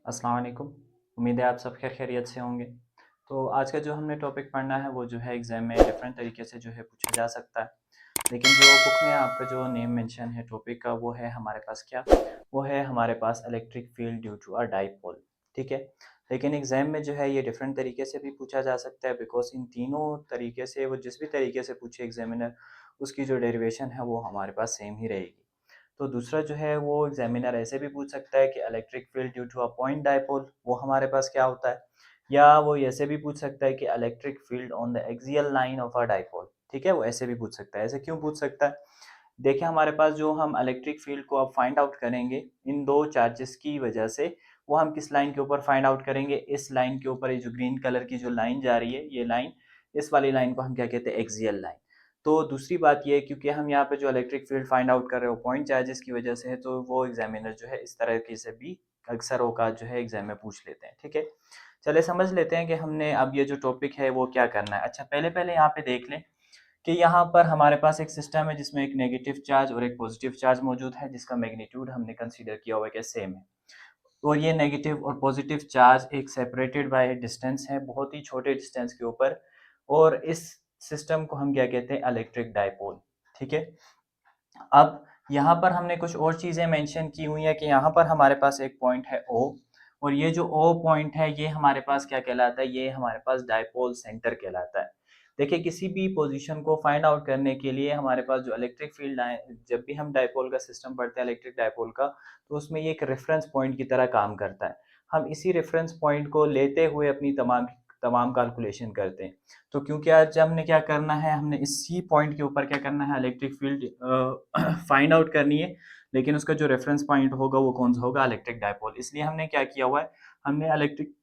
अस्सलाम वालेकुम। उम्मीद है आप सब खैरियत से होंगे। तो आज का जो हमने टॉपिक पढ़ना है वो जो है एग्ज़ाम में डिफरेंट तरीके से जो है पूछा जा सकता है। लेकिन जो बुक में आपका जो नेम मेंशन है टॉपिक का वो है हमारे पास क्या? वो है हमारे पास electric field due to a dipole, ठीक है? लेकिन एग्ज़ाम में जो है ये डिफरेंट तरीके से भी पूछा जा सकता है बिकॉज़ इन तीनों तरीके से वो जिस भी तरीके से पूछे एग्ज़ामिनर उसकी जो डेरिवेशन है वो हमारे पास सेम ही रहेगी। तो दूसरा जो है वो एग्जामिनर ऐसे भी पूछ सकता है कि electric field due to a point dipole वो हमारे पास क्या होता है, या वो ऐसे भी पूछ सकता है कि electric field on the axial line of a dipole. ठीक है, वो ऐसे भी पूछ सकता है। ऐसे क्यों पूछ सकता है? देखिए हमारे पास जो हम इलेक्ट्रिक फील्ड को अब फाइंड आउट करेंगे इन दो चार्जेस की वजह से, वो हम किस लाइन के ऊपर फाइंड आउट करेंगे? इस लाइन के ऊपर। ये जो ग्रीन कलर की जो लाइन जा रही है ये लाइन, इस वाली लाइन को हम क्या कहते हैं? Axial line. तो दूसरी बात ये है क्योंकि हम यहाँ पे जो इलेक्ट्रिक फील्ड फाइंड आउट कर रहे हो पॉइंट चार्जेस की वजह से है, तो वो एग्जामिनर जो है इस तरह की से भी अक्सर औकात जो है एग्जाम में पूछ लेते हैं। ठीक है, चलिए समझ लेते हैं कि हमने अब ये जो टॉपिक है वो क्या करना है। अच्छा, पहले पहले यहाँ पे देख लें कि यहाँ पर हमारे पास एक सिस्टम है जिसमें एक नेगेटिव चार्ज और एक पॉजिटिव चार्ज मौजूद है, जिसका मैग्नीट्यूड हमने कंसीडर किया हुआ है कि सेम है। और ये नेगेटिव और पॉजिटिव चार्ज एक सेपरेटेड बाय डिस्टेंस है, बहुत ही छोटे डिस्टेंस के ऊपर। और इस सिस्टम को हम क्या कहते हैं? Electric dipole. ठीक है, अब यहाँ पर हमने कुछ और चीज़ें मेंशन की हुई है कि यहाँ पर हमारे पास एक पॉइंट है ओ, और ये जो ओ पॉइंट है ये हमारे पास क्या कहलाता है? ये हमारे पास डाइपोल सेंटर कहलाता है। देखिए किसी भी पोजीशन को फाइंड आउट करने के लिए हमारे पास जो इलेक्ट्रिक फील्ड आए, जब भी हम डाइपोल का सिस्टम पढ़ते हैं इलेक्ट्रिक डाइपोल का, तो उसमें ये एक रेफरेंस पॉइंट की तरह काम करता है। हम इसी रेफरेंस पॉइंट को लेते हुए अपनी तमाम तमाम कैलकुलेशन करते हैं। तो क्योंकि आज हमने क्या करना है, हमने इसी पॉइंट के ऊपर क्या करना है? इलेक्ट्रिक फील्ड फाइंड आउट करनी है। लेकिन उसका जो रेफरेंस पॉइंट होगा वो कौन सा होगा? Electric dipole. इसलिए हमने क्या किया हुआ है, हमने इलेक्ट्रिक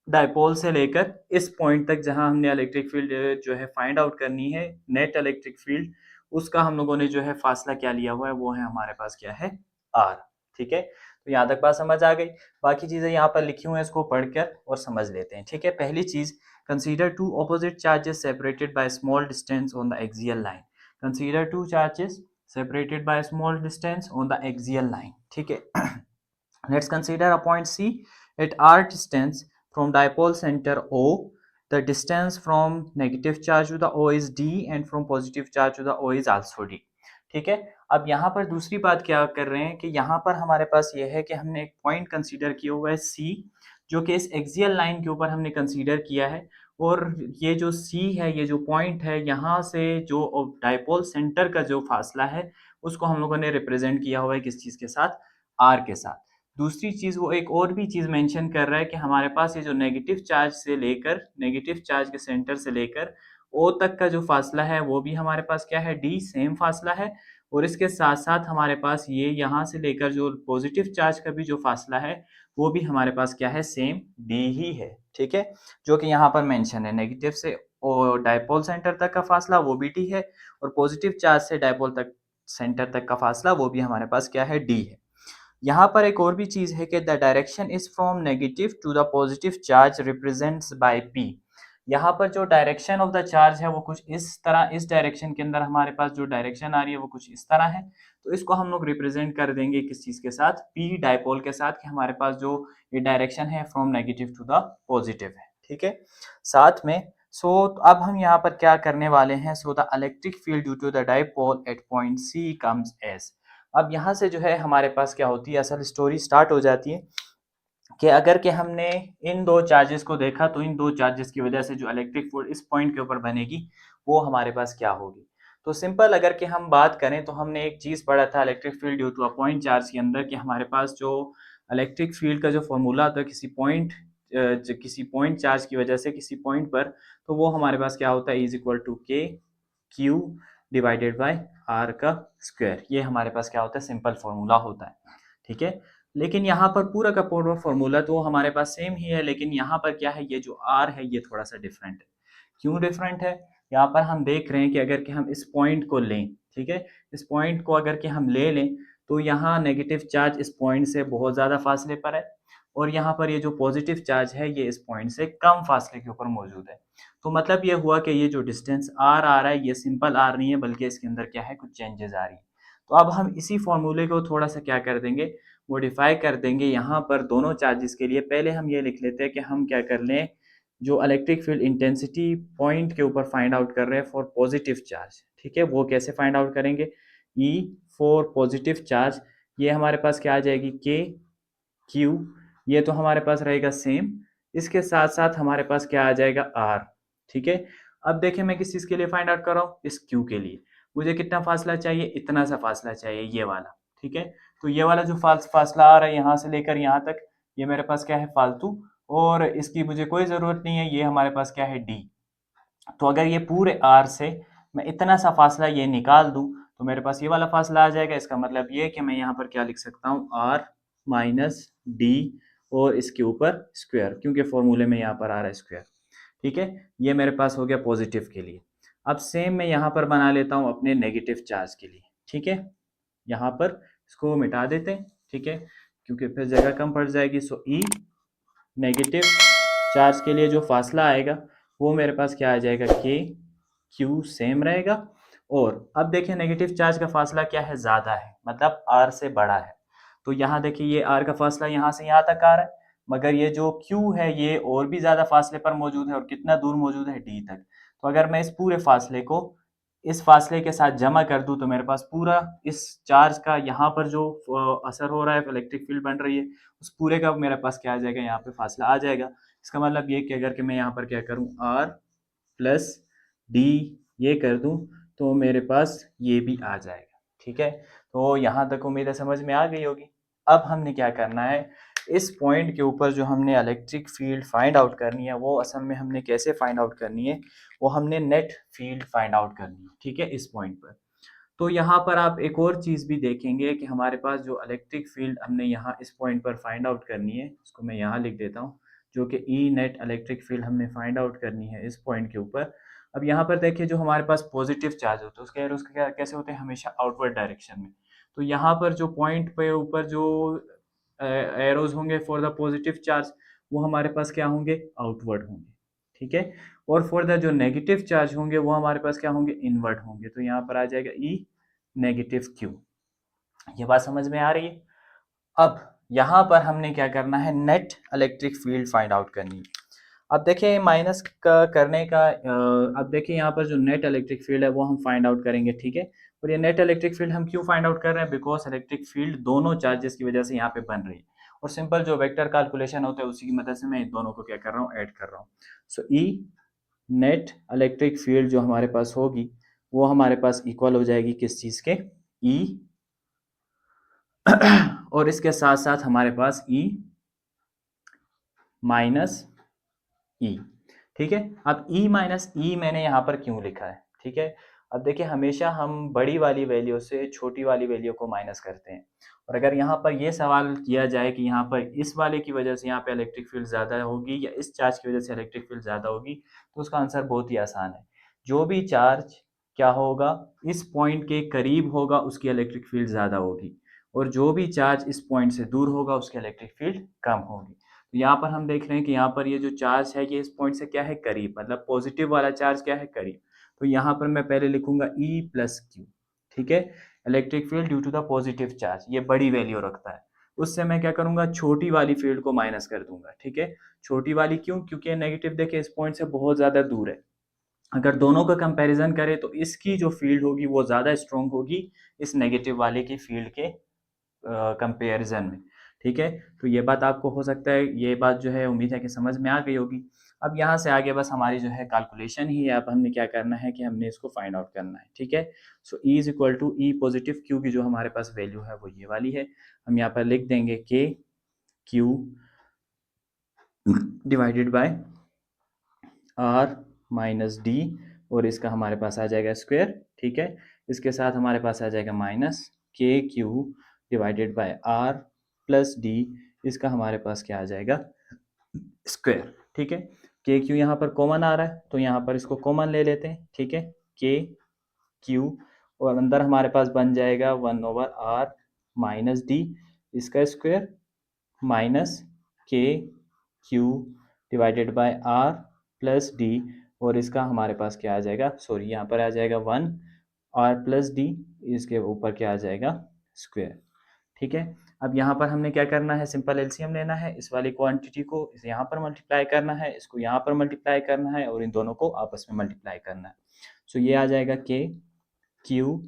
डाइपोल से लेकर इस पॉइंट तक जहां हमने इलेक्ट्रिक फील्ड जो है फाइंड आउट करनी है, नेट इलेक्ट्रिक फील्ड, उसका हम लोगों ने जो है फासला क्या लिया हुआ है? वो है हमारे पास क्या है? आर। ठीक है, तो यहाँ तक बात समझ आ गई। बाकी चीजें यहाँ पर लिखी हुई हैं, इसको पढ़कर और समझ लेते हैं। ठीक है, पहली चीज, consider two opposite charges separated by small distance on the axial line. Consider two charges separated by a small distance on the axial line. ठीक है, let's consider a point C at r distance from dipole center O. The distance from negative charge to the O is d and from positive charge to the O is also d. ठीक है, अब यहाँ पर दूसरी बात क्या कर रहे हैं कि यहाँ पर हमारे पास ये है कि हमने एक पॉइंट कंसीडर किया हुआ है C, जो कि इस एक्सियल लाइन के ऊपर हमने कंसीडर किया है। और ये जो C है, ये जो पॉइंट है, यहाँ से जो डाइपोल सेंटर का जो फासला है उसको हम लोगों ने रिप्रेजेंट किया हुआ है किस चीज़ के साथ? R के साथ। दूसरी चीज़, वो एक और भी चीज़ मेंशन कर रहा है कि हमारे पास ये जो नेगेटिव चार्ज से लेकर, नेगेटिव चार्ज के सेंटर से लेकर O तक का जो फासला है वो भी हमारे पास क्या है? D, सेम फासला है। और इसके साथ-साथ हमारे पास ये यहाँ से लेकर जो पॉजिटिव चार्ज का भी जो फासला है वो भी हमारे पास क्या है? सेम D ही है। ठीक है, जो कि यहाँ पर मेंशन है। नेगेटिव से और डाइपोल सेंटर तक का फासला वो भी D है, और पॉजिटिव चार्ज से डाइपोल तक सेंटर तक का फासला वो भी हमारे पास क्या है? D है। यहाँ पर एक और भी चीज़ है कि the direction is from negative to the positive charge represents by P। यहाँ पर जो डायरेक्शन ऑफ द चार्ज है वो कुछ इस तरह, इस डायरेक्शन के अंदर हमारे पास जो डायरेक्शन आ रही है वो कुछ इस तरह है। तो इसको हम लोग रिप्रेजेंट कर देंगे किस चीज़ के साथ? P डाइपोल के साथ, कि हमारे पास जो ये डायरेक्शन है from negative to the positive है। ठीक है, साथ में अब हम यहाँ पर क्या करने वाले हैं? The electric field due to the dipole at point C comes as. अब यहाँ से जो है हमारे पास क्या होती है, असल स्टोरी स्टार्ट हो जाती है कि अगर कि हमने इन दो चार्जेस को देखा, तो इन दो चार्जेस की वजह से जो इलेक्ट्रिक फील्ड इस पॉइंट के ऊपर बनेगी वो हमारे पास क्या होगी? तो सिंपल अगर कि हम बात करें तो हमने एक चीज़ पढ़ा था electric field due to a point charge के अंदर, कि हमारे पास जो इलेक्ट्रिक फील्ड का जो फॉर्मूला था किसी पॉइंट चार्ज की वजह से किसी पॉइंट पर, तो वो हमारे पास क्या होता है? Is equal to K Q divided by R का स्क्वायर। ये हमारे पास क्या होता है? सिंपल फॉर्मूला होता है। ठीक है, लेकिन यहाँ पर पूरा का पूरा फॉर्मूला तो हमारे पास सेम ही है, लेकिन यहाँ पर क्या है? ये जो आर है ये थोड़ा सा डिफरेंट है। क्यों डिफरेंट है? यहाँ पर हम देख रहे हैं कि अगर कि हम इस पॉइंट को लें, ठीक है, इस पॉइंट को अगर कि हम ले लें, तो यहाँ नेगेटिव चार्ज इस पॉइंट से बहुत ज़्यादा फासले पर है, और यहाँ पर ये जो पॉजिटिव चार्ज है ये इस पॉइंट से कम फासले के ऊपर मौजूद है। तो मतलब ये हुआ कि ये जो डिस्टेंस आर आ रहा है ये सिंपल आर नहीं है, बल्कि इसके अंदर क्या है? कुछ चेंजेस आ रही है। तो अब हम इसी फॉर्मूले को थोड़ा सा क्या कर देंगे? मॉडिफाई कर देंगे यहाँ पर दोनों चार्जेस के लिए। पहले हम ये लिख लेते हैं कि हम क्या कर लें, जो इलेक्ट्रिक फील्ड इंटेंसिटी पॉइंट के ऊपर फाइंड आउट कर रहे हैं फॉर पॉजिटिव चार्ज, ठीक है, वो कैसे फाइंड आउट करेंगे। ई फॉर पॉजिटिव चार्ज, ये हमारे पास क्या आ जाएगी, के क्यू, ये तो हमारे पास रहेगा सेम, इसके साथ साथ हमारे पास क्या आ जाएगा, आर, ठीक है। अब देखिए मैं किस चीज़ के लिए फाइंड आउट कर रहा हूँ, इस क्यू के लिए मुझे कितना फासला चाहिए, इतना सा फासला चाहिए, ये वाला, ठीक है। तो ये वाला जो फासला आ रहा है यहाँ से लेकर यहाँ तक, ये मेरे पास क्या है, फालतू, और इसकी मुझे कोई ज़रूरत नहीं है, ये हमारे पास क्या है, डी। तो अगर ये पूरे आर से मैं इतना सा फासला ये निकाल दूं तो मेरे पास ये वाला फासला आ जाएगा। इसका मतलब ये कि मैं यहाँ पर क्या लिख सकता हूँ, आर माइनस डी और इसके ऊपर स्क्वायर, क्योंकि फॉर्मूले में यहाँ पर आ रहा है स्क्वायर, ठीक है। ये मेरे पास हो गया पॉजिटिव के लिए। अब सेम मैं यहाँ पर बना लेता हूँ अपने नेगेटिव चार्ज के लिए, ठीक है। यहाँ पर इसको मिटा देते हैं, ठीक है, क्योंकि फिर जगह कम पड़ जाएगी। सो ई नेगेटिव चार्ज के लिए जो फासला आएगा वो मेरे पास क्या आ जाएगा, के क्यू सेम रहेगा। और अब देखिए नेगेटिव चार्ज का फासला क्या है, ज़्यादा है, मतलब आर से बड़ा है। तो यहाँ देखिए ये आर का फासला यहाँ से यहाँ तक आ रहा है, मगर ये जो क्यू है ये और भी ज़्यादा फासले पर मौजूद है, और कितना दूर मौजूद है, डी तक। तो अगर मैं इस पूरे फासले को इस फासले के साथ जमा कर दूं तो मेरे पास पूरा इस चार्ज का यहाँ पर जो असर हो रहा है, इलेक्ट्रिक फील्ड बन रही है, उस पूरे का मेरे पास क्या आ जाएगा, यहाँ पे फासला आ जाएगा। इसका मतलब ये कि अगर कि मैं यहाँ पर क्या करूँ, आर प्लस डी ये कर दूं तो मेरे पास ये भी आ जाएगा, ठीक है। तो यहाँ तक उम्मीद है समझ में आ गई होगी। अब हमने क्या करना है, इस पॉइंट के ऊपर जो हमने इलेक्ट्रिक फील्ड फाइंड आउट करनी है वो असल में हमने कैसे फाइंड आउट करनी है, वो हमने नेट फील्ड फाइंड आउट करनी है, ठीक है, इस पॉइंट पर। तो यहाँ पर आप एक और चीज़ भी देखेंगे कि हमारे पास जो इलेक्ट्रिक फील्ड हमने यहाँ इस पॉइंट पर फाइंड आउट करनी है, इसको मैं यहाँ लिख देता हूँ, जो कि ई नेट इलेक्ट्रिक फील्ड हमने फाइंड आउट करनी है इस पॉइंट के ऊपर। अब यहाँ पर देखिए जो हमारे पास पॉजिटिव चार्ज होता है उसके एरोस क्या कैसे होते हैं, हमेशा आउटवर्ड डायरेक्शन में। तो यहाँ पर जो पॉइंट पे ऊपर जो एरोज होंगे फॉर द पॉजिटिव चार्ज, वो हमारे पास क्या होंगे, आउटवर्ड होंगे, ठीक है। और फॉर द जो नेगेटिव चार्ज होंगे वो हमारे पास क्या होंगे, इनवर्ड होंगे। तो यहाँ पर आ जाएगा ई नेगेटिव क्यू। ये बात समझ में आ रही है। अब यहाँ पर हमने क्या करना है, net electric field find out करनी है। अब देखिए माइनस का करने का अब देखिए यहाँ पर जो नेट इलेक्ट्रिक फील्ड है वो हम फाइंड आउट करेंगे, ठीक है। और ये नेट इलेक्ट्रिक फील्ड हम क्यों फाइंड आउट कर रहे हैं, बिकॉज इलेक्ट्रिक फील्ड दोनों चार्जेस की वजह से यहाँ पे बन रही है। और सिंपल जो वेक्टर कैलकुलेशन होता है उसी की मदद से मैं इन दोनों को क्या कर रहा हूँ, ऐड कर रहा हूँ। सो ई नेट इलेक्ट्रिक फील्ड जो हमारे पास होगी वो हमारे पास इक्वल हो जाएगी किस चीज़ के, ई और इसके साथ साथ हमारे पास ई माइनस ई, ठीक है। अब ई माइनस ई मैंने यहाँ पर क्यों लिखा है, ठीक है। अब देखिए हमेशा हम बड़ी वाली वैल्यू से छोटी वाली वैल्यू को माइनस करते हैं, और अगर यहाँ पर ये सवाल किया जाए कि यहाँ पर इस वाले की वजह से यहाँ पे इलेक्ट्रिक फील्ड ज़्यादा होगी या इस चार्ज की वजह से इलेक्ट्रिक फील्ड ज़्यादा होगी, तो उसका आंसर बहुत ही आसान है। जो भी चार्ज क्या होगा, इस पॉइंट के करीब होगा उसकी इलेक्ट्रिक फील्ड ज़्यादा होगी, और जो भी चार्ज इस पॉइंट से दूर होगा उसकी इलेक्ट्रिक फील्ड कम होगी। तो यहाँ पर हम देख रहे हैं कि यहाँ पर ये जो चार्ज है ये इस पॉइंट से क्या है, करीब, मतलब पॉजिटिव वाला चार्ज क्या है, करीब। तो यहाँ पर मैं पहले लिखूंगा ई प्लस क्यू, ठीक है। Electric field due to the positive charge, ये बड़ी वैल्यू रखता है। उससे मैं क्या करूंगा, छोटी वाली फील्ड को माइनस कर दूंगा, ठीक है। छोटी वाली क्यों, क्योंकि नेगेटिव देखिए इस पॉइंट से बहुत ज़्यादा दूर है। अगर दोनों का कंपैरिजन करें तो इसकी जो फील्ड होगी वो ज़्यादा स्ट्रॉन्ग होगी इस नेगेटिव वाले की फील्ड के कंपेरिजन में, ठीक है। तो ये बात आपको हो सकता है, ये बात जो है उम्मीद है कि समझ में आ गई होगी। अब यहाँ से आगे बस हमारी जो है कैलकुलेशन ही है। अब हमने क्या करना है कि हमने इसको फाइंड आउट करना है, ठीक है। So E is equal to E positive Q की जो हमारे पास वैल्यू है वो ये वाली है। हम यहाँ पर लिख देंगे K Q divided by R minus D, और इसका हमारे पास आ जाएगा स्क्वायर, ठीक है। इसके साथ हमारे पास आ जाएगा minus K Q divided by R plus D, इसका हमारे पास क्या आ जाएगा, स्क्वायर, ठीक है। के क्यू यहाँ पर कॉमन आ रहा है तो यहाँ पर इसको कॉमन ले लेते हैं, ठीक है। के क्यू और अंदर हमारे पास बन जाएगा 1/r माइनस डी, इसका square minus K Q divided by R plus D, और इसका हमारे पास क्या आ जाएगा, सॉरी यहाँ पर आ जाएगा 1 आर प्लस डी, इसके ऊपर क्या आ जाएगा, स्क्वायर, ठीक है। अब यहाँ पर हमने क्या करना है, सिंपल एलसीएम लेना है, इस वाली क्वांटिटी को इस यहाँ पर मल्टीप्लाई करना है, इसको यहाँ पर मल्टीप्लाई करना है और इन दोनों को आपस में मल्टीप्लाई करना है। सो ये आ जाएगा के क्यू,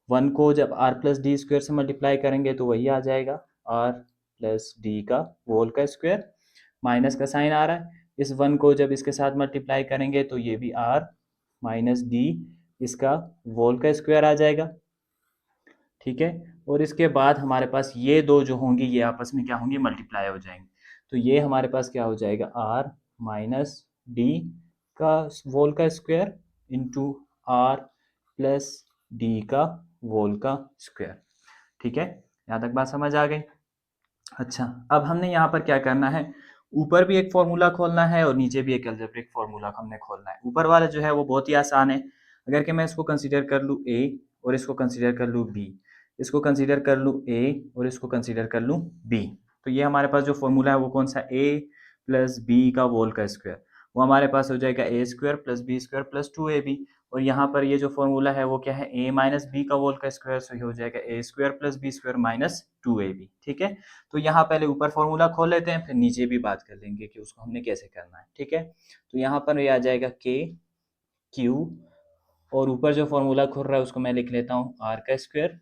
1 को जब r प्लस डी स्क्वायर से मल्टीप्लाई करेंगे तो वही आ जाएगा r प्लस डी का होल का स्क्वायर, माइनस का साइन आ रहा है, इस 1 को जब इसके साथ मल्टीप्लाई करेंगे तो ये भी r माइनस डी इसका होल का स्क्वायर आ जाएगा, ठीक है। और इसके बाद हमारे पास ये दो जो होंगी ये आपस में क्या होंगी, मल्टीप्लाई हो जाएंगे। तो ये हमारे पास क्या हो जाएगा, r माइनस डी का होल का square into r plus D का होल का स्क्वायर, ठीक है। यहाँ तक बात समझ आ गई। अच्छा, अब हमने यहाँ पर क्या करना है, ऊपर भी एक फॉर्मूला खोलना है और नीचे भी एक अलजेब्रिक फॉर्मूला हमने खोलना है। ऊपर वाला जो है वो बहुत ही आसान है। अगर कि मैं इसको कंसीडर कर लूँ a और इसको कंसीडर कर लूँ b, इसको कंसीडर कर लूँ a और इसको कंसीडर कर लूँ b, तो ये हमारे पास जो फॉर्मूला है वो कौन सा, a प्लस बी का होल का स्क्वायर, वो हमारे पास हो जाएगा a square plus B square plus 2ab। और यहाँ पर ये जो फॉर्मूला है वो क्या है, a माइनस बी का होल का स्क्वायर, सो ये हो जाएगा a square plus B square minus 2ab, ठीक है। तो यहाँ पहले ऊपर फॉर्मूला खोल लेते हैं, फिर नीचे भी बात कर लेंगे कि उसको हमने कैसे करना है, ठीक है। तो यहाँ पर ये आ जाएगा के क्यू और ऊपर जो फॉर्मूला खुल रहा है उसको मैं लिख लेता हूँ r का स्क्वायर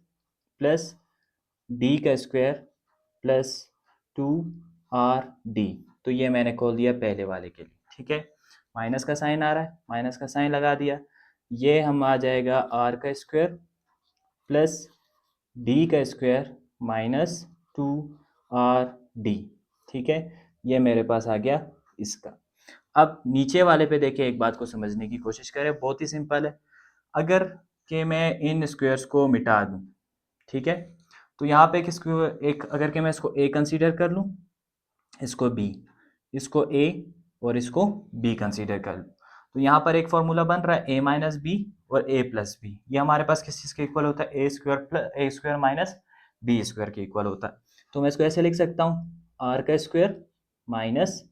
प्लस डी का स्क्वायर प्लस 2rd, तो ये मैंने खोल दिया पहले वाले के लिए, ठीक है। माइनस का साइन आ रहा है, माइनस का साइन लगा दिया, ये हम आ जाएगा r का स्क्वायर प्लस डी का स्क्वायर माइनस 2rd, ठीक है। ये मेरे पास आ गया इसका। अब नीचे वाले पे देखिए, एक बात को समझने की कोशिश करें, बहुत ही सिंपल है। अगर कि मैं इन स्क्वायर्स को मिटा दूं, ठीक है, तो यहाँ पे एक अगर कि मैं इसको a कंसीडर कर लूँ, इसको b, इसको a और इसको b कंसीडर कर लूँ, तो यहाँ पर एक फॉर्मूला बन रहा है a माइनस बी और a प्लस बी, ये हमारे पास किस चीज़ के इक्वल होता है, a square minus B square के इक्वल होता है। तो मैं इसको ऐसे लिख सकता हूँ, r का स्क्वायर माइनस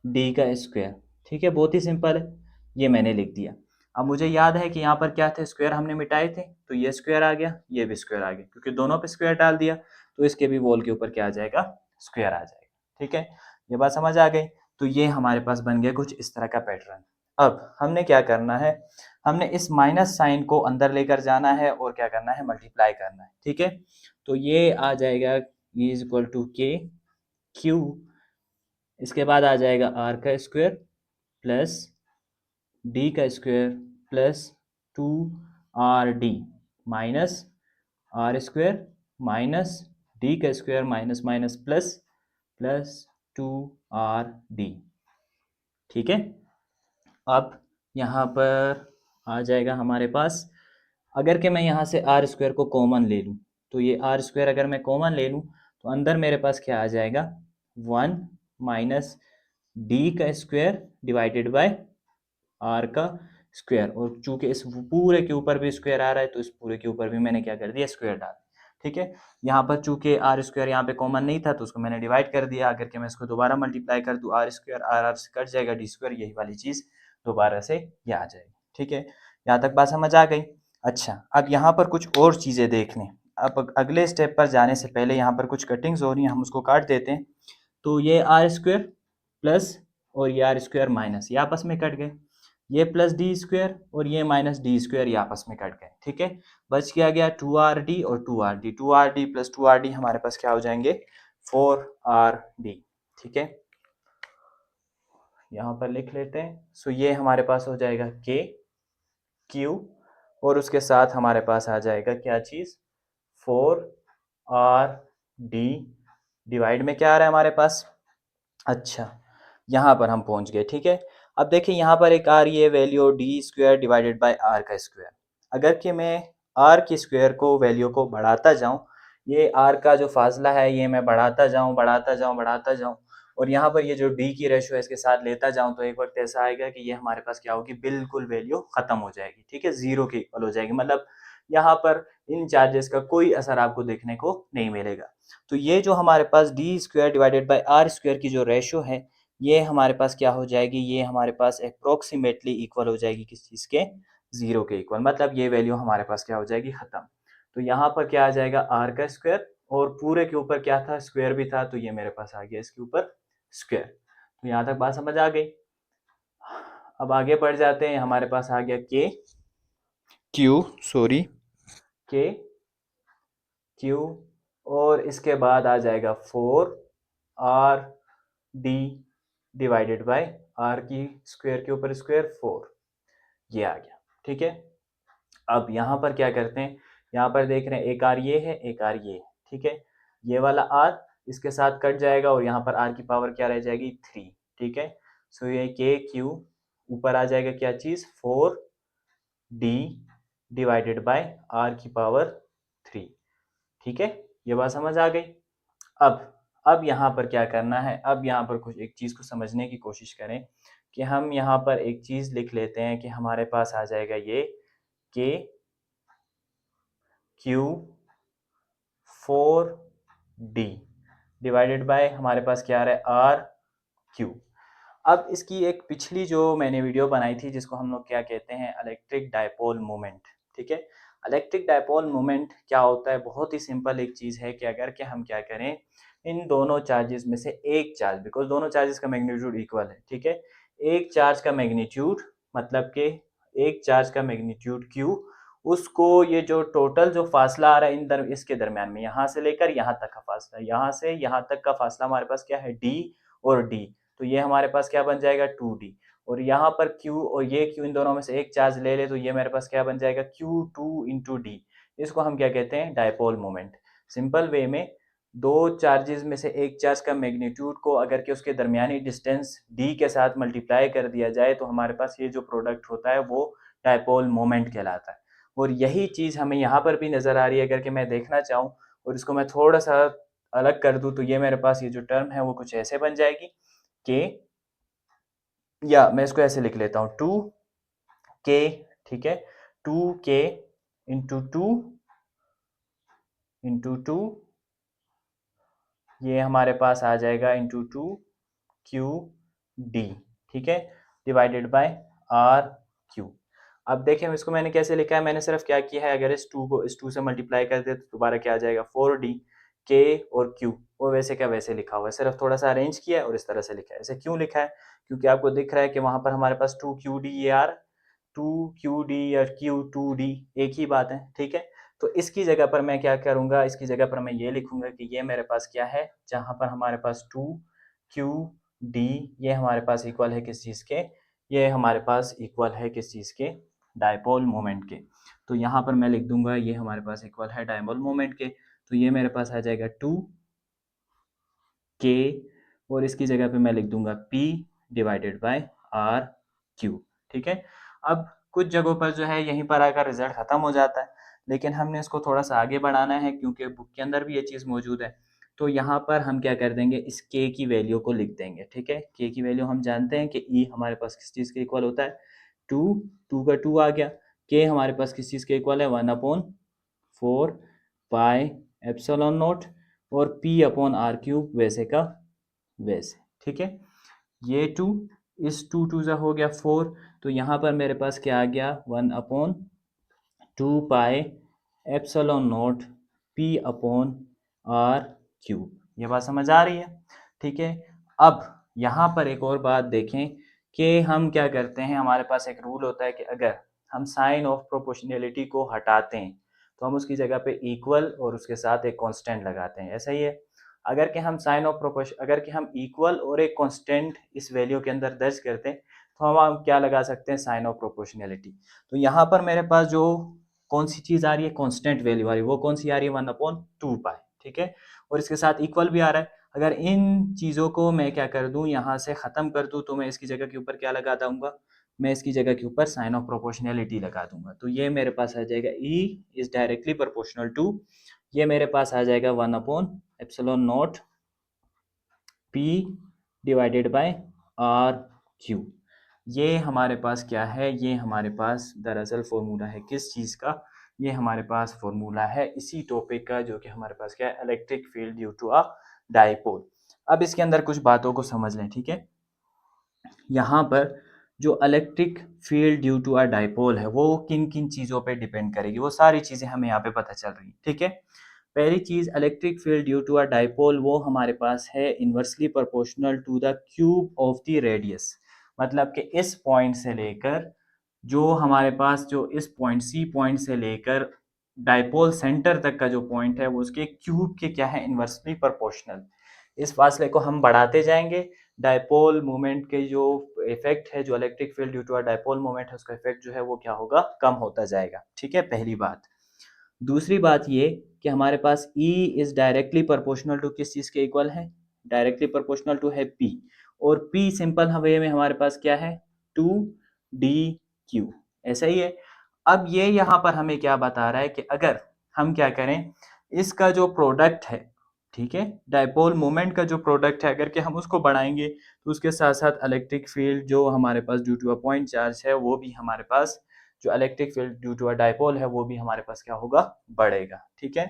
डी का स्क्वायर, ठीक है, बहुत ही सिंपल है, ये मैंने लिख दिया। अब मुझे याद है कि यहाँ पर क्या थे, स्क्वायर हमने मिटाए थे, तो ये स्क्वायर आ गया, ये भी स्क्वायर आ गया, क्योंकि दोनों पे स्क्वायर डाल दिया तो इसके भी वॉल के ऊपर क्या आ जाएगा, स्क्वायर आ जाएगा, ठीक है। ये बात समझ आ गई। तो ये हमारे पास बन गया कुछ इस तरह का पैटर्न। अब हमने क्या करना है, हमने इस माइनस साइन को अंदर लेकर जाना है और क्या करना है, मल्टीप्लाई करना है, ठीक है। तो ये आ जाएगा is equal to K Q, इसके बाद आ जाएगा r का स्क्वायर प्लस डी का square plus 2rd minus r square minus D का square minus minus plus plus 2rd, ठीक है। अब यहाँ पर आ जाएगा हमारे पास, अगर कि मैं यहाँ से r स्क्वायर को कॉमन ले लूँ, तो ये r स्क्वायर अगर मैं कॉमन ले लूँ तो अंदर मेरे पास क्या आ जाएगा, 1 माइनस डी का स्क्वायर डिवाइडेड बाय r का स्क्वायर, और चूंकि इस पूरे के ऊपर भी स्क्वायर आ रहा है तो इस पूरे के ऊपर भी मैंने क्या कर दिया, स्क्वायर डाल, ठीक है। यहाँ पर चूंकि r स्क्वायर यहाँ पे कॉमन नहीं था तो उसको मैंने डिवाइड कर दिया, अगर कि मैं इसको दोबारा मल्टीप्लाई कर दूँ, r स्क्वायर r से कट जाएगा, डी स्क्वायर यही वाली चीज़ दोबारा से ये आ जाएगी, ठीक है। यहाँ तक बात समझ आ गई। अच्छा, अब यहाँ पर कुछ और चीज़ें देख लें। अब अगले स्टेप पर जाने से पहले यहाँ पर कुछ कटिंग्स हो रही हैं, हम उसको काट देते हैं। तो ये r स्क्वायर प्लस और ये r स्क्वायर माइनस, ये आपस में कट गए, ये प्लस डी स्क्वायर और ये माइनस डी स्क्वायर ये आपस में कट गए, ठीक है। बच क्या गया, 2rd और 2rd, 2rd प्लस 2rd हमारे पास क्या हो जाएंगे, 4rd, ठीक है। यहाँ पर लिख लेते हैं। सो ये हमारे पास हो जाएगा के क्यू और उसके साथ हमारे पास आ जाएगा क्या चीज़, 4rd डिवाइड में क्या आ रहा है हमारे पास। अच्छा, यहाँ पर हम पहुँच गए, ठीक है। अब देखिए यहाँ पर एक आ रही है value D square divided by R का स्क्वायर। अगर कि मैं आर की स्क्वायर को वैल्यू को बढ़ाता जाऊँ, ये आर का जो फासला है ये मैं बढ़ाता जाऊँ बढ़ाता जाऊँ बढ़ाता जाऊँ, और यहाँ पर ये जो डी की रेशो है इसके साथ लेता जाऊँ, तो एक वक्त ऐसा आएगा कि ये हमारे पास क्या होगी, बिल्कुल वैल्यू खत्म हो जाएगी, ठीक है, जीरो के इक्वल हो जाएगी। मतलब यहाँ पर इन चार्जेस का कोई असर आपको देखने को नहीं मिलेगा। तो ये जो हमारे पास D square divided by R square की जो रेशो है ये हमारे पास क्या हो जाएगी, ये हमारे पास अप्रोक्सीमेटली इक्वल हो जाएगी किस चीज़ के, जीरो के इक्वल, मतलब ये वैल्यू हमारे पास क्या हो जाएगी, खत्म। तो यहाँ पर क्या आ जाएगा, आर का स्क्वायर और पूरे के ऊपर क्या था, स्क्वायर भी था, तो ये मेरे पास आ गया इसके ऊपर स्क्वायर। तो यहाँ तक बात समझ आ गई। अब आगे बढ़ जाते हैं, हमारे पास आ गया के क्यू, और इसके बाद आ जाएगा 4 डी डिवाइडेड बाय आर की स्क्वायर के ऊपर स्क्वायर 4, ये आ गया। ठीक है, अब यहाँ पर क्या करते हैं, यहाँ पर देख रहे हैं एक आर ये है, एक आर ये है। ठीक है, ये वाला आर इसके साथ कट जाएगा और यहाँ पर आर की पावर क्या रह जाएगी, 3। ठीक है, सो ये के क्यू ऊपर आ जाएगा क्या चीज़, 4 डी डिवाइडेड बाय आर की पावर 3। ठीक है, ये बात समझ आ गई। अब यहाँ पर क्या करना है, अब यहाँ पर कुछ एक चीज़ को समझने की कोशिश करें कि हम यहाँ पर एक चीज़ लिख लेते हैं कि हमारे पास आ जाएगा ये के क्यू 4 डी डिवाइडेड बाय हमारे पास क्या आ रहा है, आर क्यू। अब इसकी एक पिछली जो मैंने वीडियो बनाई थी जिसको हम लोग क्या कहते हैं, इलेक्ट्रिक डायपोल मोमेंट। ठीक है, इलेक्ट्रिक डायपोल मोमेंट क्या होता है, बहुत ही सिंपल एक चीज़ है कि अगर के हम क्या करें, इन दोनों चार्जेस में से एक चार्ज, बिकॉज दोनों चार्जेस का मैग्नीट्यूड इक्वल है। ठीक है, एक चार्ज का मैग्नीट्यूड मतलब कि एक चार्ज का मैग्नीट्यूड क्यू, उसको ये जो टोटल जो फासला आ रहा है इसके दरम्यान में, यहाँ से लेकर यहाँ तक का फासला, यहाँ से यहाँ तक का फासला हमारे पास क्या है, डी और डी, तो ये हमारे पास क्या बन जाएगा, 2d। और यहाँ पर q और ये q, इन दोनों में से एक चार्ज ले ले तो ये मेरे पास क्या बन जाएगा, q2 इंटू डी। इसको हम क्या कहते हैं, डायपोल मोमेंट। सिंपल वे में दो चार्जेस में से एक चार्ज का मैग्नीट्यूड को अगर के उसके दरमियानी डिस्टेंस d के साथ मल्टीप्लाई कर दिया जाए तो हमारे पास ये जो प्रोडक्ट होता है वो डायपोल मोमेंट कहलाता है। और यही चीज़ हमें यहाँ पर भी नज़र आ रही है। अगर कि मैं देखना चाहूँ और इसको मैं थोड़ा सा अलग कर दूँ तो ये मेरे पास ये जो टर्म है वो कुछ ऐसे बन जाएगी के, या मैं इसको ऐसे लिख लेता हूँ 2k। ठीक है, 2k इंटू 2 ये हमारे पास आ जाएगा इंटू 2 q d। ठीक है, डिवाइडेड बाय r q। अब देखें इसको मैंने कैसे लिखा है, मैंने सिर्फ क्या किया है, अगर इस 2 को इस 2 से मल्टीप्लाई कर दे तो दोबारा क्या आ जाएगा, 4d, k और q, वो वैसे क्या वैसे लिखा हुआ है, सिर्फ थोड़ा सा अरेंज किया है और इस तरह से लिखा है। ऐसे क्यों लिखा है, क्योंकि आपको दिख रहा है कि वहां पर हमारे पास 2qd, ये आर 2qd या q2d एक ही बात है। ठीक है, तो इसकी जगह पर मैं क्या करूंगा, इसकी जगह पर मैं ये लिखूंगा कि ये मेरे पास क्या है, जहां पर हमारे पास 2qd ये हमारे पास इक्वल है किस चीज़ के, ये हमारे पास इक्वल है किस चीज़ के, डायपोल मोमेंट के। तो यहाँ पर मैं लिख दूंगा ये हमारे पास इक्वल है डायपोल मोमेंट के। तो ये मेरे पास आ जाएगा 2k और इसकी जगह पे मैं लिख दूंगा p divided by R Q. ठीक है, अब कुछ जगहों पर जो है यहीं पर आकर रिजल्ट खत्म हो जाता है, लेकिन हमने इसको थोड़ा सा आगे बढ़ाना है क्योंकि बुक के अंदर भी ये चीज़ मौजूद है। तो यहाँ पर हम क्या कर देंगे, इस k की वैल्यू को लिख देंगे। ठीक है, k की वैल्यू हम जानते हैं कि e हमारे पास किस चीज़ के इक्वल होता है, 2, 2 का 2 आ गया। k हमारे पास किस चीज़ के इक्वल है, 1/4 पाई एप्सिलॉन नॉट, और p अपॉन आर क्यूब वैसे का वैसे। ठीक है, ये 2 इस 2 ज़ा हो गया 4, तो यहाँ पर मेरे पास क्या आ गया, 1/2 pi epsilon naught p upon R cube. ये बात समझ आ रही है। ठीक है, अब यहाँ पर एक और बात देखें कि हम क्या करते हैं, हमारे पास एक रूल होता है कि अगर हम साइन ऑफ प्रोपोर्शनैलिटी को हटाते हैं तो हम उसकी जगह पे इक्वल और उसके साथ एक कांस्टेंट लगाते हैं। ऐसा ही है, अगर कि हम साइन ऑफ प्रोपोर्शन, अगर कि हम इक्वल और एक कांस्टेंट इस वैल्यू के अंदर दर्ज करते हैं तो हम क्या लगा सकते हैं, साइन ऑफ प्रोपोर्शनैलिटी। तो यहाँ पर मेरे पास जो कौन सी चीज़ आ रही है, कांस्टेंट वैल्यू आ रही है, वो कौन सी आ रही है, 1/2 पाई। ठीक है, और इसके साथ इक्वल भी आ रहा है। अगर इन चीज़ों को मैं क्या कर दूं, यहाँ से ख़त्म कर दूं, तो मैं इसकी जगह के ऊपर क्या लगा दूंगा, मैं इसकी जगह के ऊपर साइन ऑफ प्रोपोर्शनैलिटी लगा दूंगा। तो ये मेरे पास आ जाएगा E is directly proportional to, ये मेरे पास आ जाएगा 1/एप्सिलॉन naught P divided by R Q. ये हमारे पास क्या है, ये हमारे पास दरअसल फॉर्मूला है किस चीज़ का, ये हमारे पास फॉर्मूला है इसी टॉपिक का जो कि हमारे पास क्या है, electric field due to a dipole. अब इसके अंदर कुछ बातों को समझ लें। ठीक है, यहाँ पर जो electric field due to a dipole है वो किन किन चीज़ों पे डिपेंड करेगी, वो सारी चीज़ें हमें यहाँ पे पता चल रही है। ठीक है, पहली चीज़, electric field due to a dipole वो हमारे पास है inversely proportional to the cube of the radius. मतलब कि इस पॉइंट से लेकर जो हमारे पास जो इस पॉइंट सी पॉइंट से लेकर डाइपोल सेंटर तक का जो पॉइंट है वो उसके क्यूब के क्या है, इन्वर्सली प्रोपोर्शनल। इस फासले को हम बढ़ाते जाएंगे, डाइपोल मोमेंट के जो इफेक्ट है, जो electric field due to a dipole moment है, उसका इफेक्ट जो है वो क्या होगा, कम होता जाएगा। ठीक है, पहली बात। दूसरी बात ये कि हमारे पास E is directly proportional to किस चीज़ के इक्वल है, डायरेक्टली प्रोपोर्शनल टू है P, और P सिंपल वे में हमारे पास क्या है, 2dq, ऐसा ही है। अब ये यहाँ पर हमें क्या बता रहा है कि अगर हम क्या करें, इसका जो प्रोडक्ट है, ठीक है, डाइपोल मोमेंट का जो प्रोडक्ट है, अगर कि हम उसको बढ़ाएंगे तो उसके साथ साथ इलेक्ट्रिक फील्ड जो हमारे पास due to a point charge है वो भी हमारे पास, जो electric field due to a dipole है वो भी हमारे पास क्या होगा, बढ़ेगा। ठीक है।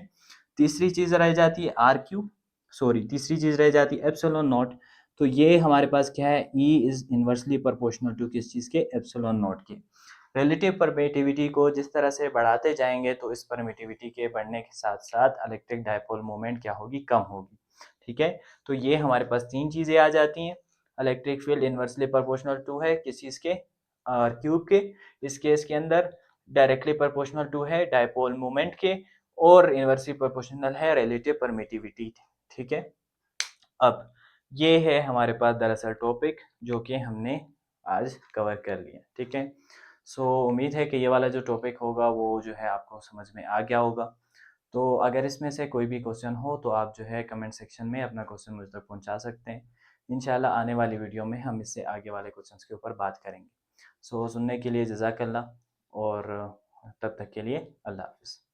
तीसरी चीज रह जाती है आर क्यू, सॉरी तीसरी चीज रह जाती है एप्सिलॉन नॉट। तो ये हमारे पास क्या है, E is inversely proportional to किस चीज के, एप्सिलॉन नॉट के। रिलेटिव परमिटिविटी को जिस तरह से बढ़ाते जाएंगे तो इस परमिटिविटी के बढ़ने के साथ साथ इलेक्ट्रिक डाइपोल मोमेंट क्या होगी, कम होगी। ठीक है। तो ये हमारे पास तीन चीजें आ जाती हैं। Electric field inversely proportional to है किस चीज के, क्यूब के। इस केस के अंदर डायरेक्टली प्रोपोर्शनल टू है डाइपोल मोमेंट के, और इनवर्सली प्रोपोर्शनल है रिलेटिव परमिटिविटी। ठीक है। अब ये है हमारे पास दरअसल टॉपिक जो कि हमने आज कवर कर लिया। ठीक है। सो उम्मीद है कि ये वाला जो टॉपिक होगा वो जो है आपको समझ में आ गया होगा। तो अगर इसमें से कोई भी क्वेश्चन हो तो आप जो है कमेंट सेक्शन में अपना क्वेश्चन मुझ तक पहुंचा सकते हैं। इंशाल्लाह आने वाली वीडियो में हम इससे आगे वाले क्वेश्चंस के ऊपर बात करेंगे। सो सुनने के लिए जज़ाकल्लाह, और तब तक के लिए अल्लाह हाफ़िज़।